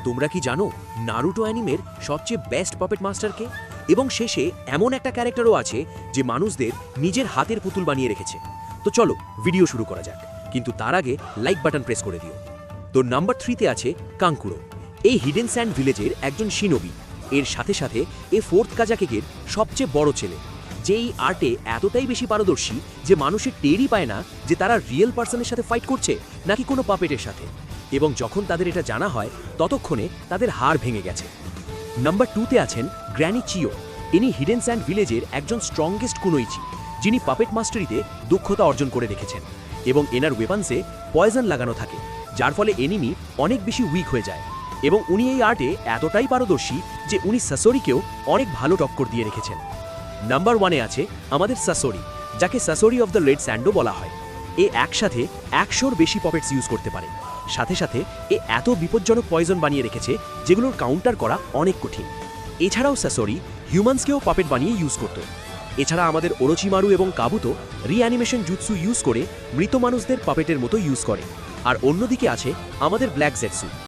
তোমরা কি জানো নারুটো অ্যানিমের সবচেয়ে বেস্ট পাপেট মাস্টারকে? এবং শেষে এমন একটা ক্যারেক্টারও আছে যে মানুষদের নিজের হাতের পুতুল বানিয়ে রেখেছে। তো চলো ভিডিও শুরু করা যাক, কিন্তু তার আগে লাইক বাটন প্রেস করে দিও। তো নাম্বার 3-তে আছে কাঙ্কুরো। এই হিডেন স্যান্ড ভিলেজের একজন শিনোবি, এর সাথে সাথে এ ফোর্থ কাজাকেকের সবচেয়ে বড় ছেলে, যে এই আর্টে এতটাই বেশি পারদর্শী যে মানুষের টেরই পায় না যে তারা রিয়েল পার্সনের সাথে ফাইট করছে নাকি কোনো পাপেটের সাথে। এবং যখন তাদের এটা জানা হয় ততক্ষণে তাদের হাড় ভেঙে গেছে। নাম্বার 2-তে আছেন গ্র্যানি চিও। ইনি হিডেন স্যান্ড ভিলেজের একজন স্ট্রংগেস্ট কুনোইচি, যিনি পাপেট মাস্টারিতে দক্ষতা অর্জন করে রেখেছেন। এবং এনার ওয়েপন্সে পয়জন লাগানো থাকে, যার ফলে এনিমি অনেক বেশি উইক হয়ে যায়। এবং উনি এই আর্টে এতটাই পারদর্শী যে উনি সাসোরিকেও অনেক ভালো টক্কর দিয়ে রেখেছেন। নাম্বার 1-এ আছে আমাদের সাসোরি, যাকে সাসোরি অফ দ্য রেড স্যান্ডও বলা হয়। এ একসাথে 100-র বেশি পপেটস ইউজ করতে পারে। সাথে সাথে এ এত বিপজ্জনক পয়জন বানিয়ে রেখেছে যেগুলোর কাউন্টার করা অনেক কঠিন। এছাড়াও সাসোরি হিউম্যান্সকেও পাপেট বানিয়ে ইউজ করত। এছাড়া আমাদের ওরোচিমারু এবং কাবুতো রিঅ্যানিমেশন জুৎসু ইউজ করে মৃত মানুষদের পাপেটের মতো ইউজ করে। আর অন্যদিকে আছে আমাদের ব্ল্যাক জেটসু,